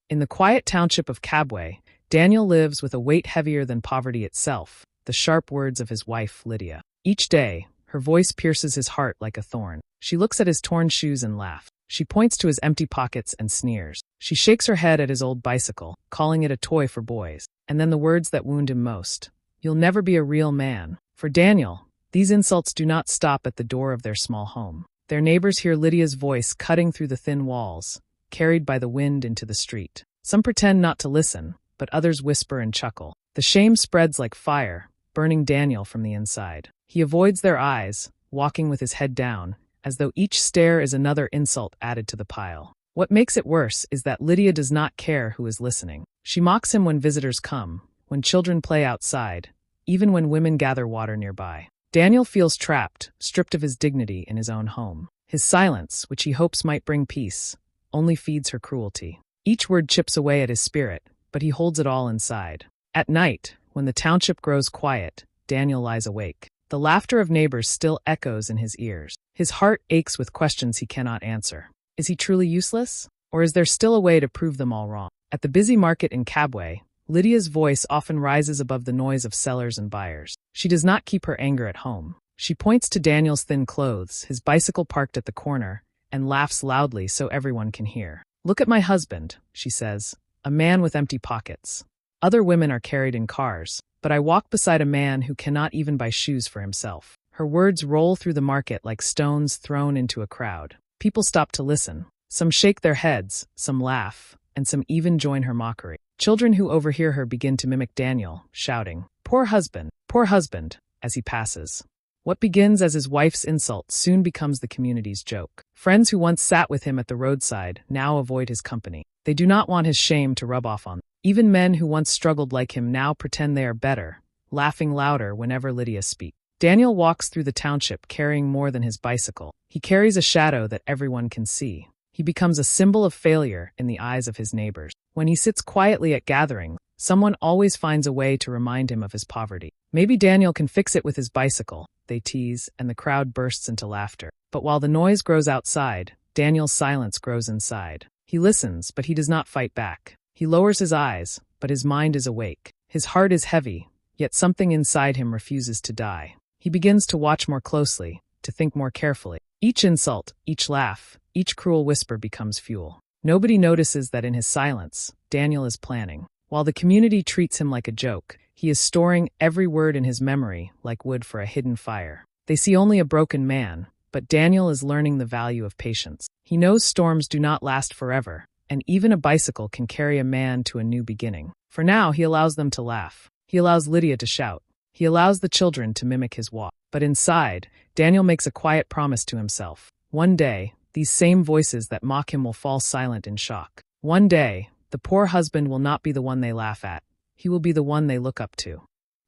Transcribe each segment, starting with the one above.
In the quiet township of Kabwe, Daniel lives with a weight heavier than poverty itself, the sharp words of his wife, Lydia. Each day, her voice pierces his heart like a thorn. She looks at his torn shoes and laughs. She points to his empty pockets and sneers. She shakes her head at his old bicycle, calling it a toy for boys. And then the words that wound him most. You'll never be a real man. For Daniel, these insults do not stop at the door of their small home. Their neighbors hear Lydia's voice cutting through the thin walls, carried by the wind into the street. Some pretend not to listen, but others whisper and chuckle. The shame spreads like fire, burning Daniel from the inside. He avoids their eyes, walking with his head down, as though each stare is another insult added to the pile. What makes it worse is that Lydia does not care who is listening. She mocks him when visitors come, when children play outside, even when women gather water nearby. Daniel feels trapped, stripped of his dignity in his own home. His silence, which he hopes might bring peace, only feeds her cruelty. Each word chips away at his spirit, but he holds it all inside. At night, when the township grows quiet, Daniel lies awake. The laughter of neighbors still echoes in his ears. His heart aches with questions he cannot answer. Is he truly useless? Or is there still a way to prove them all wrong? At the busy market in Kabwe, Lydia's voice often rises above the noise of sellers and buyers. She does not keep her anger at home. She points to Daniel's thin clothes, his bicycle parked at the corner, and laughs loudly so everyone can hear. Look at my husband, she says, a man with empty pockets. Other women are carried in cars, but I walk beside a man who cannot even buy shoes for himself. Her words roll through the market like stones thrown into a crowd. People stop to listen. Some shake their heads, some laugh, and some even join her mockery. Children who overhear her begin to mimic Daniel, shouting, poor husband, as he passes. What begins as his wife's insult soon becomes the community's joke. Friends who once sat with him at the roadside now avoid his company. They do not want his shame to rub off on them. Even men who once struggled like him now pretend they are better, laughing louder whenever Lydia speaks. Daniel walks through the township carrying more than his bicycle. He carries a shadow that everyone can see. He becomes a symbol of failure in the eyes of his neighbors. When he sits quietly at gatherings, someone always finds a way to remind him of his poverty. Maybe Daniel can fix it with his bicycle, they tease, and the crowd bursts into laughter. But while the noise grows outside, Daniel's silence grows inside. He listens, but he does not fight back. He lowers his eyes, but his mind is awake. His heart is heavy, yet something inside him refuses to die. He begins to watch more closely, to think more carefully. Each insult, each laugh, each cruel whisper becomes fuel. Nobody notices that in his silence, Daniel is planning. While the community treats him like a joke, he is storing every word in his memory like wood for a hidden fire. They see only a broken man, but Daniel is learning the value of patience. He knows storms do not last forever, and even a bicycle can carry a man to a new beginning. For now, he allows them to laugh. He allows Lydia to shout. He allows the children to mimic his walk. But inside, Daniel makes a quiet promise to himself. One day, these same voices that mock him will fall silent in shock. One day, the poor husband will not be the one they laugh at. He will be the one they look up to.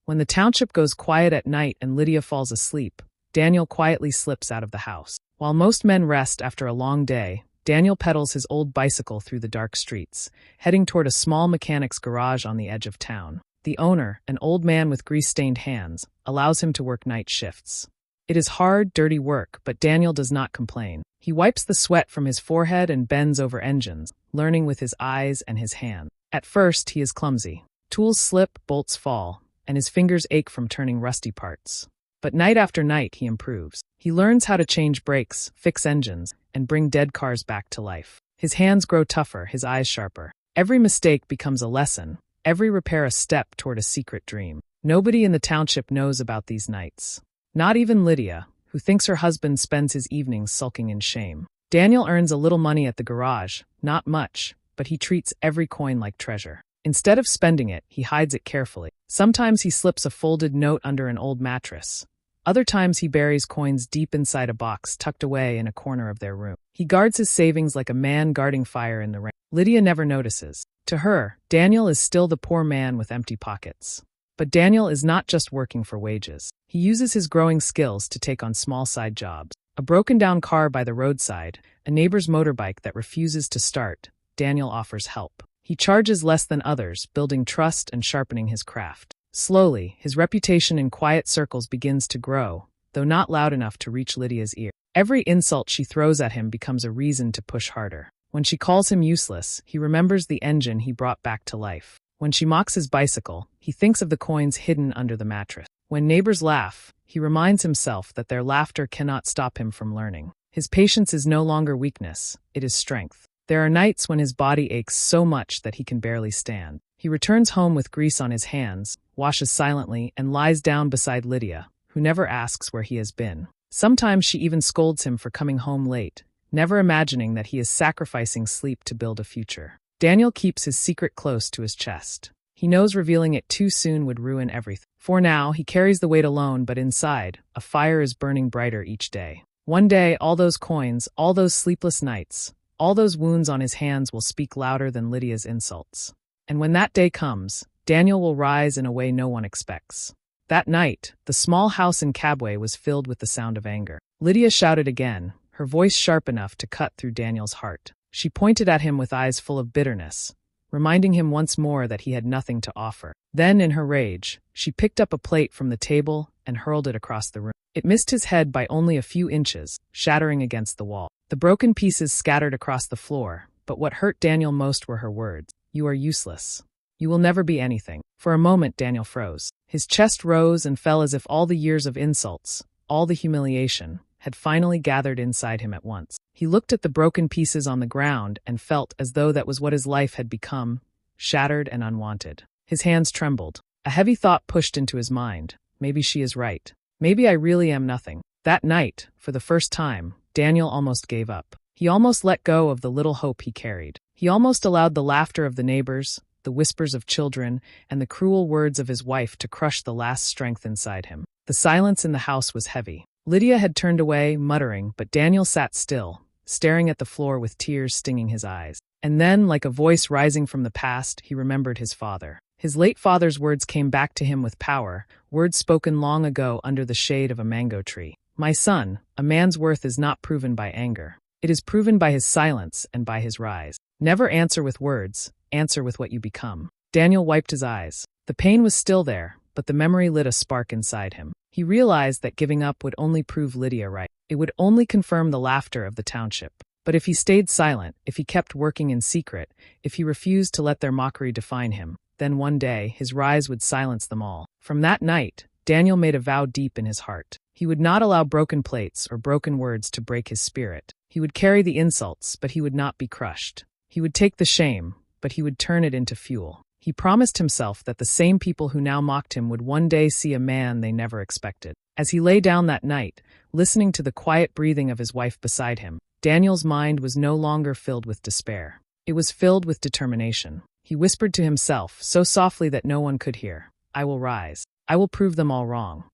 When the township goes quiet at night and Lydia falls asleep, Daniel quietly slips out of the house. While most men rest after a long day, Daniel pedals his old bicycle through the dark streets, heading toward a small mechanic's garage on the edge of town. The owner, an old man with grease-stained hands, allows him to work night shifts. It is hard, dirty work, but Daniel does not complain. He wipes the sweat from his forehead and bends over engines, learning with his eyes and his hands. At first, he is clumsy. Tools slip, bolts fall, and his fingers ache from turning rusty parts. But night after night, he improves. He learns how to change brakes, fix engines, and bring dead cars back to life. His hands grow tougher, his eyes sharper. Every mistake becomes a lesson, every repair a step toward a secret dream. Nobody in the township knows about these nights. Not even Lydia, who thinks her husband spends his evenings sulking in shame. Daniel earns a little money at the garage, not much, but he treats every coin like treasure. Instead of spending it, he hides it carefully. Sometimes he slips a folded note under an old mattress. Other times he buries coins deep inside a box tucked away in a corner of their room. He guards his savings like a man guarding fire in the rain. Lydia never notices. To her, Daniel is still the poor man with empty pockets. But Daniel is not just working for wages. He uses his growing skills to take on small side jobs. A broken-down car by the roadside, a neighbor's motorbike that refuses to start, Daniel offers help. He charges less than others, building trust and sharpening his craft. Slowly, his reputation in quiet circles begins to grow, though not loud enough to reach Lydia's ear. Every insult she throws at him becomes a reason to push harder. When she calls him useless, he remembers the engine he brought back to life. When she mocks his bicycle, he thinks of the coins hidden under the mattress. When neighbors laugh, he reminds himself that their laughter cannot stop him from learning. His patience is no longer weakness, it is strength. There are nights when his body aches so much that he can barely stand. He returns home with grease on his hands, washes silently, and lies down beside Lydia, who never asks where he has been. Sometimes she even scolds him for coming home late, never imagining that he is sacrificing sleep to build a future. Daniel keeps his secret close to his chest. He knows revealing it too soon would ruin everything. For now, he carries the weight alone, but inside, a fire is burning brighter each day. One day, all those coins, all those sleepless nights, all those wounds on his hands will speak louder than Lydia's insults. And when that day comes, Daniel will rise in a way no one expects. That night, the small house in Kabwe was filled with the sound of anger. Lydia shouted again, her voice sharp enough to cut through Daniel's heart. She pointed at him with eyes full of bitterness, reminding him once more that he had nothing to offer. Then, in her rage, she picked up a plate from the table and hurled it across the room. It missed his head by only a few inches, shattering against the wall. The broken pieces scattered across the floor, but what hurt Daniel most were her words. "You are useless. You will never be anything." For a moment, Daniel froze. His chest rose and fell as if all the years of insults, all the humiliation, had finally gathered inside him at once. He looked at the broken pieces on the ground and felt as though that was what his life had become, shattered and unwanted. His hands trembled. A heavy thought pushed into his mind. Maybe she is right. Maybe I really am nothing. That night, for the first time, Daniel almost gave up. He almost let go of the little hope he carried. He almost allowed the laughter of the neighbors, the whispers of children, and the cruel words of his wife to crush the last strength inside him. The silence in the house was heavy. Lydia had turned away, muttering, but Daniel sat still, staring at the floor with tears stinging his eyes. And then, like a voice rising from the past, he remembered his father. His late father's words came back to him with power, words spoken long ago under the shade of a mango tree. "My son, a man's worth is not proven by anger. It is proven by his silence and by his rise. Never answer with words, answer with what you become." Daniel wiped his eyes. The pain was still there, but the memory lit a spark inside him. He realized that giving up would only prove Lydia right. It would only confirm the laughter of the township. But if he stayed silent, if he kept working in secret, if he refused to let their mockery define him, then one day his rise would silence them all. From that night, Daniel made a vow deep in his heart. He would not allow broken plates or broken words to break his spirit. He would carry the insults, but he would not be crushed. He would take the shame, but he would turn it into fuel. He promised himself that the same people who now mocked him would one day see a man they never expected. As he lay down that night, listening to the quiet breathing of his wife beside him, Daniel's mind was no longer filled with despair. It was filled with determination. He whispered to himself, so softly that no one could hear, "I will rise. I will prove them all wrong."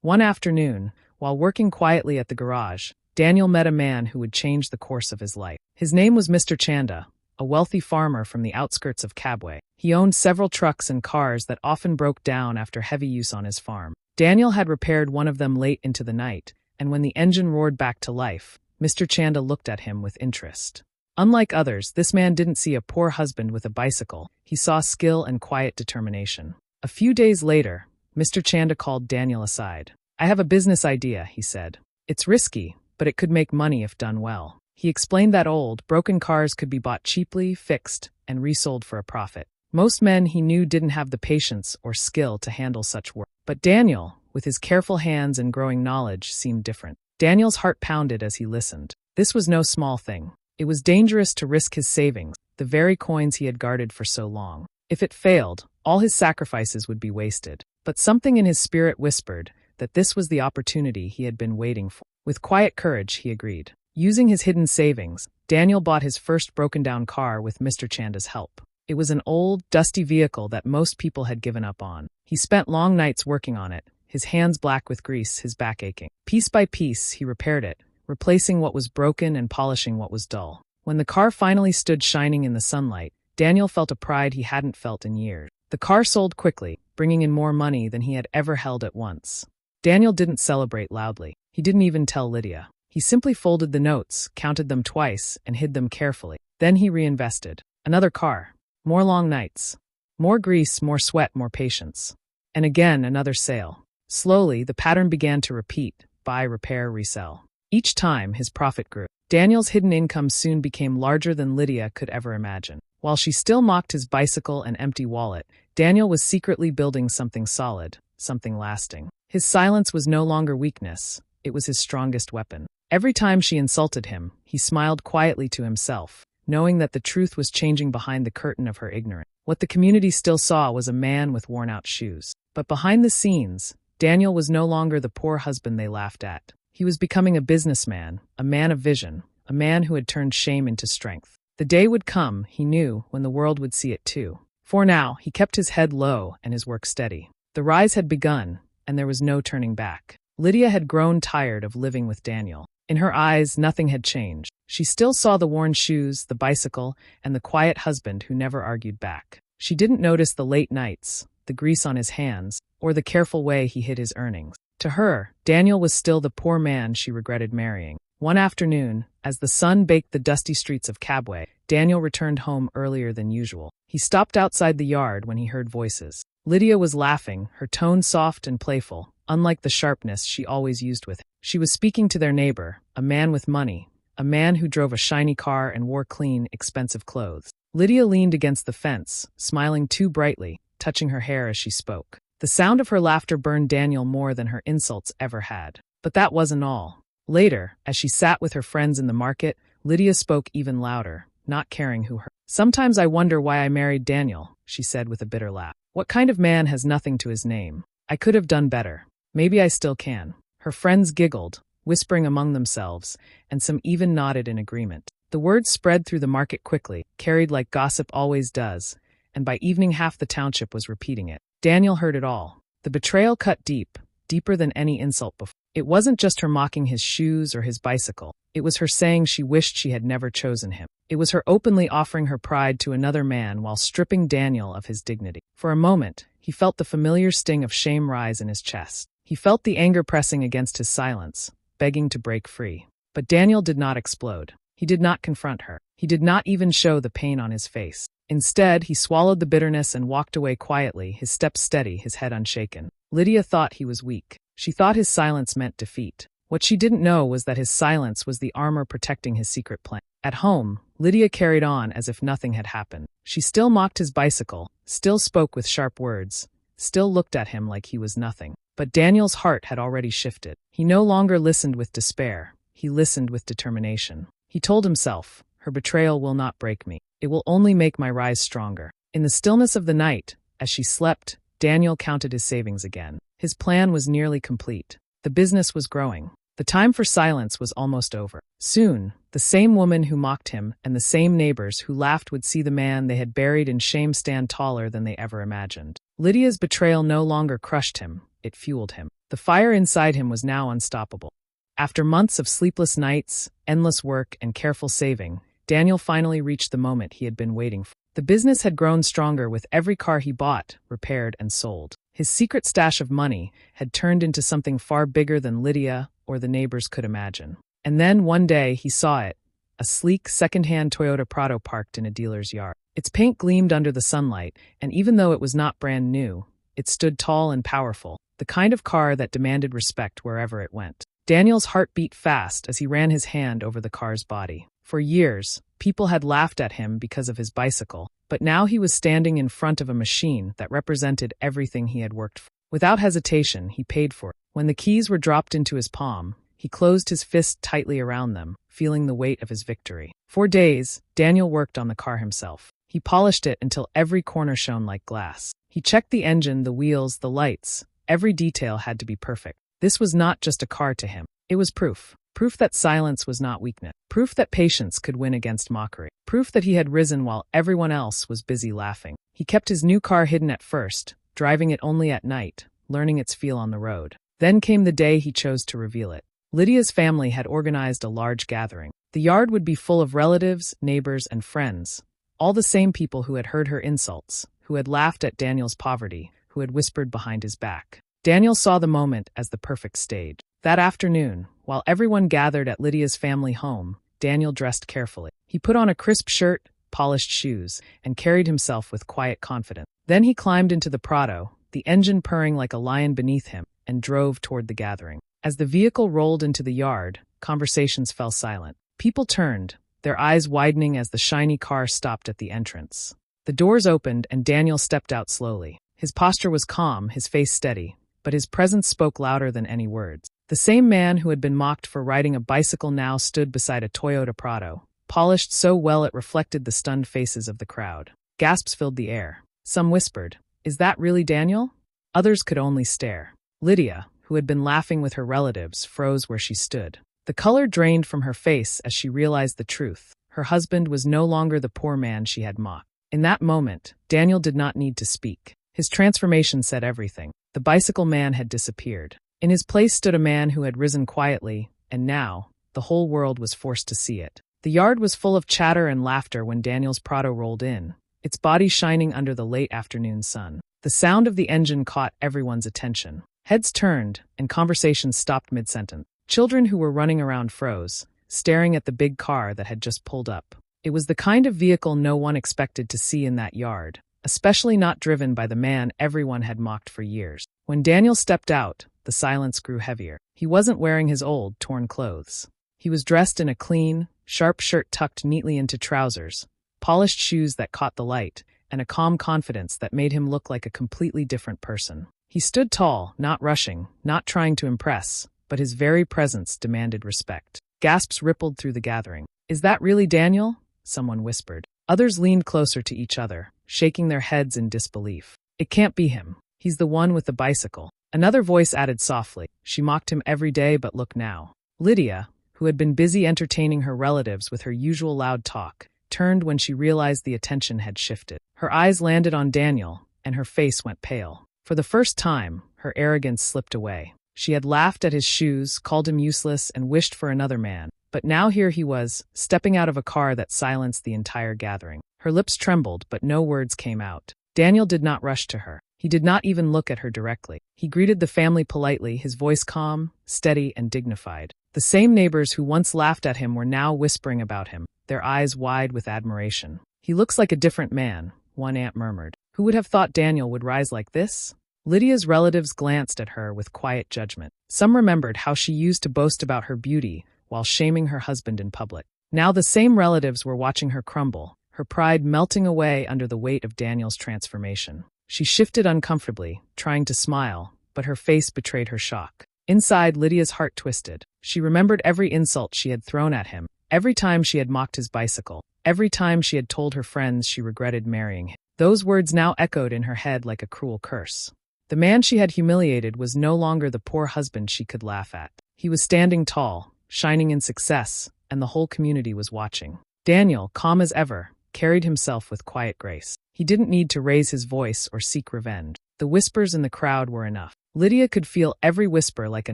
One afternoon, while working quietly at the garage, Daniel met a man who would change the course of his life. His name was Mr. Chanda, a wealthy farmer from the outskirts of Kabwe. He owned several trucks and cars that often broke down after heavy use on his farm. Daniel had repaired one of them late into the night, and when the engine roared back to life, Mr. Chanda looked at him with interest. Unlike others, this man didn't see a poor husband with a bicycle. He saw skill and quiet determination. A few days later, Mr. Chanda called Daniel aside. "I have a business idea," he said. "It's risky, but it could make money if done well." He explained that old, broken cars could be bought cheaply, fixed, and resold for a profit. Most men he knew didn't have the patience or skill to handle such work. But Daniel, with his careful hands and growing knowledge, seemed different. Daniel's heart pounded as he listened. This was no small thing. It was dangerous to risk his savings, the very coins he had guarded for so long. If it failed, all his sacrifices would be wasted. But something in his spirit whispered that this was the opportunity he had been waiting for. With quiet courage, he agreed. Using his hidden savings, Daniel bought his first broken-down car with Mr. Chanda's help. It was an old, dusty vehicle that most people had given up on. He spent long nights working on it, his hands black with grease, his back aching. Piece by piece, he repaired it, replacing what was broken and polishing what was dull. When the car finally stood shining in the sunlight, Daniel felt a pride he hadn't felt in years. The car sold quickly, bringing in more money than he had ever held at once. Daniel didn't celebrate loudly. He didn't even tell Lydia. He simply folded the notes, counted them twice, and hid them carefully. Then he reinvested. Another car. More long nights. More grease, more sweat, more patience. And again, another sale. Slowly, the pattern began to repeat. Buy, repair, resell. Each time, his profit grew. Daniel's hidden income soon became larger than Lydia could ever imagine. While she still mocked his bicycle and empty wallet, Daniel was secretly building something solid, something lasting. His silence was no longer weakness, it was his strongest weapon. Every time she insulted him, he smiled quietly to himself, knowing that the truth was changing behind the curtain of her ignorance. What the community still saw was a man with worn-out shoes. But behind the scenes, Daniel was no longer the poor husband they laughed at. He was becoming a businessman, a man of vision, a man who had turned shame into strength. The day would come, he knew, when the world would see it too. For now, he kept his head low and his work steady. The rise had begun, and there was no turning back. Lydia had grown tired of living with Daniel. In her eyes, nothing had changed. She still saw the worn shoes, the bicycle, and the quiet husband who never argued back. She didn't notice the late nights, the grease on his hands, or the careful way he hid his earnings. To her, Daniel was still the poor man she regretted marrying. One afternoon, as the sun baked the dusty streets of Kabwe, Daniel returned home earlier than usual. He stopped outside the yard when he heard voices. Lydia was laughing, her tone soft and playful, unlike the sharpness she always used with him. She was speaking to their neighbor, a man with money, a man who drove a shiny car and wore clean, expensive clothes. Lydia leaned against the fence, smiling too brightly, touching her hair as she spoke. The sound of her laughter burned Daniel more than her insults ever had. But that wasn't all. Later, as she sat with her friends in the market, Lydia spoke even louder, not caring who heard. "Sometimes I wonder why I married Daniel," she said with a bitter laugh. "What kind of man has nothing to his name? I could have done better. Maybe I still can." Her friends giggled, whispering among themselves, and some even nodded in agreement. The word spread through the market quickly, carried like gossip always does, and by evening half the township was repeating it. Daniel heard it all. The betrayal cut deep, deeper than any insult before. It wasn't just her mocking his shoes or his bicycle. It was her saying she wished she had never chosen him. It was her openly offering her pride to another man while stripping Daniel of his dignity. For a moment, he felt the familiar sting of shame rise in his chest. He felt the anger pressing against his silence, begging to break free. But Daniel did not explode. He did not confront her. He did not even show the pain on his face. Instead, he swallowed the bitterness and walked away quietly, his steps steady, his head unshaken. Lydia thought he was weak. She thought his silence meant defeat. What she didn't know was that his silence was the armor protecting his secret plan. At home, Lydia carried on as if nothing had happened. She still mocked his bicycle, still spoke with sharp words, still looked at him like he was nothing. But Daniel's heart had already shifted. He no longer listened with despair. He listened with determination. He told himself, "Her betrayal will not break me. It will only make my rise stronger." In the stillness of the night, as she slept, Daniel counted his savings again. His plan was nearly complete. The business was growing. The time for silence was almost over. Soon, the same woman who mocked him and the same neighbors who laughed would see the man they had buried in shame stand taller than they ever imagined. Lydia's betrayal no longer crushed him, it fueled him. The fire inside him was now unstoppable. After months of sleepless nights, endless work, and careful saving, Daniel finally reached the moment he had been waiting for. The business had grown stronger with every car he bought, repaired, and sold. His secret stash of money had turned into something far bigger than Lydia or the neighbors could imagine. And then one day he saw it, a sleek second-hand Toyota Prado parked in a dealer's yard. Its paint gleamed under the sunlight, and even though it was not brand new, it stood tall and powerful, the kind of car that demanded respect wherever it went. Daniel's heart beat fast as he ran his hand over the car's body. For years, people had laughed at him because of his bicycle, but now he was standing in front of a machine that represented everything he had worked for. Without hesitation, he paid for it. When the keys were dropped into his palm, he closed his fist tightly around them, feeling the weight of his victory. For days, Daniel worked on the car himself. He polished it until every corner shone like glass. He checked the engine, the wheels, the lights. Every detail had to be perfect. This was not just a car to him. It was proof. Proof that silence was not weakness. Proof that patience could win against mockery. Proof that he had risen while everyone else was busy laughing. He kept his new car hidden at first, driving it only at night, learning its feel on the road. Then came the day he chose to reveal it. Lydia's family had organized a large gathering. The yard would be full of relatives, neighbors, and friends. All the same people who had heard her insults, who had laughed at Daniel's poverty, who had whispered behind his back. Daniel saw the moment as the perfect stage. That afternoon, while everyone gathered at Lydia's family home, Daniel dressed carefully. He put on a crisp shirt, polished shoes, and carried himself with quiet confidence. Then he climbed into the Prado, the engine purring like a lion beneath him, and drove toward the gathering. As the vehicle rolled into the yard, conversations fell silent. People turned, their eyes widening as the shiny car stopped at the entrance. The doors opened and Daniel stepped out slowly. His posture was calm, his face steady, but his presence spoke louder than any words. The same man who had been mocked for riding a bicycle now stood beside a Toyota Prado, polished so well it reflected the stunned faces of the crowd. Gasps filled the air. Some whispered, "Is that really Daniel?" Others could only stare. Lydia, who had been laughing with her relatives, froze where she stood. The color drained from her face as she realized the truth. Her husband was no longer the poor man she had mocked. In that moment, Daniel did not need to speak. His transformation said everything. The bicycle man had disappeared. In his place stood a man who had risen quietly, and now, the whole world was forced to see it. The yard was full of chatter and laughter when Daniel's Prado rolled in, its body shining under the late afternoon sun. The sound of the engine caught everyone's attention. Heads turned, and conversations stopped mid-sentence. Children who were running around froze, staring at the big car that had just pulled up. It was the kind of vehicle no one expected to see in that yard, especially not driven by the man everyone had mocked for years. When Daniel stepped out, the silence grew heavier. He wasn't wearing his old, torn clothes. He was dressed in a clean, sharp shirt tucked neatly into trousers, polished shoes that caught the light, and a calm confidence that made him look like a completely different person. He stood tall, not rushing, not trying to impress, but his very presence demanded respect. Gasps rippled through the gathering. "Is that really Daniel?" someone whispered. Others leaned closer to each other, shaking their heads in disbelief. "It can't be him. He's the one with the bicycle." Another voice added softly. She mocked him every day, but look now. Lydia, who had been busy entertaining her relatives with her usual loud talk, turned when she realized the attention had shifted. Her eyes landed on Daniel, and her face went pale. For the first time, her arrogance slipped away. She had laughed at his shoes, called him useless, and wished for another man. But now here he was, stepping out of a car that silenced the entire gathering. Her lips trembled, but no words came out. Daniel did not rush to her. He did not even look at her directly. He greeted the family politely, his voice calm, steady, and dignified. The same neighbors who once laughed at him were now whispering about him, their eyes wide with admiration. "He looks like a different man," one aunt murmured. "Who would have thought Daniel would rise like this?" Lydia's relatives glanced at her with quiet judgment. Some remembered how she used to boast about her beauty while shaming her husband in public. Now the same relatives were watching her crumble, her pride melting away under the weight of Daniel's transformation. She shifted uncomfortably, trying to smile, but her face betrayed her shock. Inside, Lydia's heart twisted. She remembered every insult she had thrown at him, every time she had mocked his bicycle, every time she had told her friends she regretted marrying him. Those words now echoed in her head like a cruel curse. The man she had humiliated was no longer the poor husband she could laugh at. He was standing tall, shining in success, and the whole community was watching. Daniel, calm as ever, carried himself with quiet grace. He didn't need to raise his voice or seek revenge. The whispers in the crowd were enough. Lydia could feel every whisper like a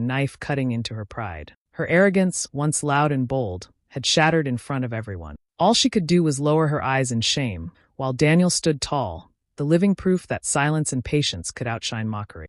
knife cutting into her pride. Her arrogance, once loud and bold, had shattered in front of everyone. All she could do was lower her eyes in shame, while Daniel stood tall, the living proof that silence and patience could outshine mockery.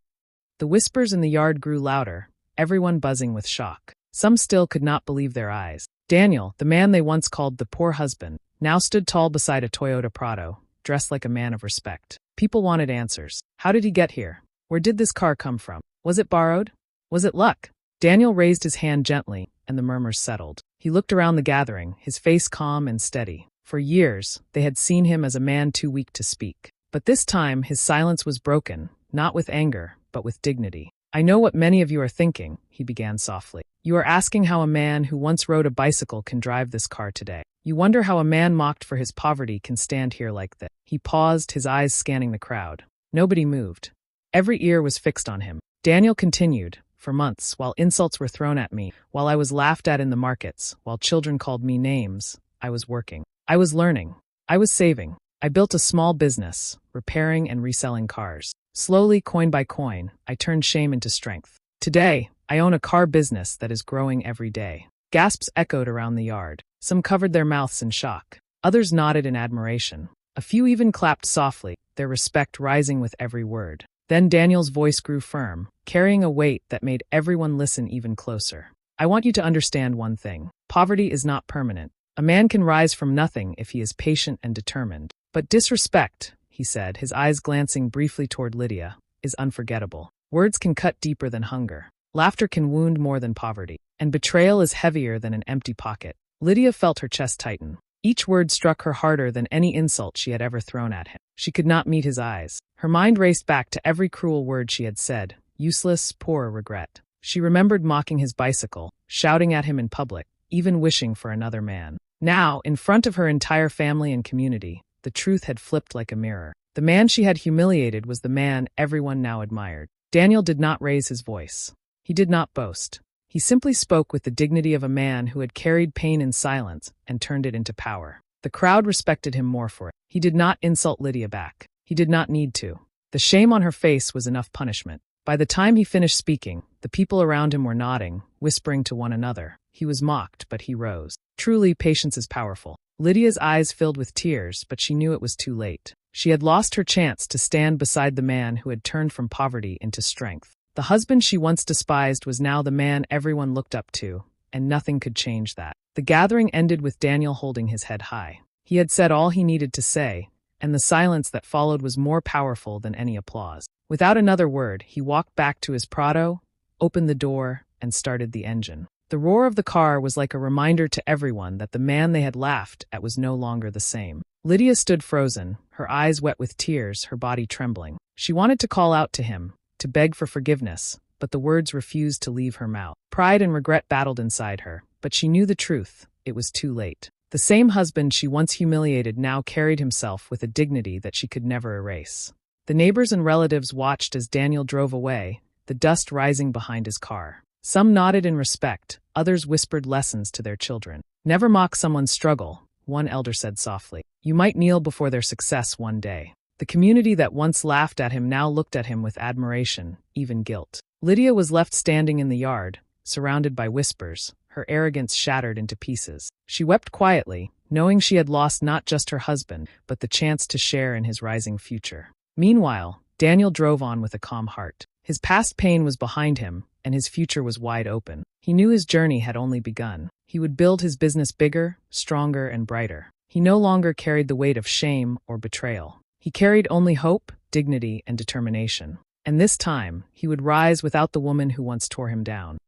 The whispers in the yard grew louder, everyone buzzing with shock. Some still could not believe their eyes. Daniel, the man they once called the poor husband, now stood tall beside a Toyota Prado, dressed like a man of respect. People wanted answers. How did he get here? Where did this car come from? Was it borrowed? Was it luck? Daniel raised his hand gently, and the murmurs settled. He looked around the gathering, his face calm and steady. For years, they had seen him as a man too weak to speak. But this time, his silence was broken, not with anger, but with dignity. "I know what many of you are thinking," he began softly. "You are asking how a man who once rode a bicycle can drive this car today. You wonder how a man mocked for his poverty can stand here like this." He paused, his eyes scanning the crowd. Nobody moved. Every ear was fixed on him. Daniel continued, "For months, while insults were thrown at me, while I was laughed at in the markets, while children called me names, I was working. I was learning. I was saving. I built a small business, repairing and reselling cars. Slowly, coin by coin, I turned shame into strength. Today, I own a car business that is growing every day." Gasps echoed around the yard. Some covered their mouths in shock. Others nodded in admiration. A few even clapped softly, their respect rising with every word. Then Daniel's voice grew firm, carrying a weight that made everyone listen even closer. "I want you to understand one thing. Poverty is not permanent. A man can rise from nothing if he is patient and determined. But disrespect," he said, his eyes glancing briefly toward Lydia, "is unforgettable. Words can cut deeper than hunger. Laughter can wound more than poverty. And betrayal is heavier than an empty pocket." Lydia felt her chest tighten. Each word struck her harder than any insult she had ever thrown at him. She could not meet his eyes. Her mind raced back to every cruel word she had said. Useless, poor regret. She remembered mocking his bicycle, shouting at him in public, even wishing for another man. Now, in front of her entire family and community, the truth had flipped like a mirror. The man she had humiliated was the man everyone now admired. Daniel did not raise his voice. He did not boast. He simply spoke with the dignity of a man who had carried pain in silence and turned it into power. The crowd respected him more for it. He did not insult Lydia back. He did not need to. The shame on her face was enough punishment. By the time he finished speaking, the people around him were nodding, whispering to one another. He was mocked, but he rose. Truly, patience is powerful. Lydia's eyes filled with tears, but she knew it was too late. She had lost her chance to stand beside the man who had turned from poverty into strength. The husband she once despised was now the man everyone looked up to, and nothing could change that. The gathering ended with Daniel holding his head high. He had said all he needed to say, and the silence that followed was more powerful than any applause. Without another word, he walked back to his Prado, opened the door, and started the engine. The roar of the car was like a reminder to everyone that the man they had laughed at was no longer the same. Lydia stood frozen, her eyes wet with tears, her body trembling. She wanted to call out to him, to beg for forgiveness, but the words refused to leave her mouth. Pride and regret battled inside her, but she knew the truth. It was too late. The same husband she once humiliated now carried himself with a dignity that she could never erase. The neighbors and relatives watched as Daniel drove away, the dust rising behind his car. Some nodded in respect, others whispered lessons to their children. Never mock someone's struggle, one elder said softly. You might kneel before their success one day. The community that once laughed at him now looked at him with admiration, even guilt. Lydia was left standing in the yard, surrounded by whispers, her arrogance shattered into pieces. She wept quietly, knowing she had lost not just her husband, but the chance to share in his rising future. Meanwhile, Daniel drove on with a calm heart. His past pain was behind him, and his future was wide open. He knew his journey had only begun. He would build his business bigger, stronger, and brighter. He no longer carried the weight of shame or betrayal. He carried only hope, dignity, and determination. And this time, he would rise without the woman who once tore him down.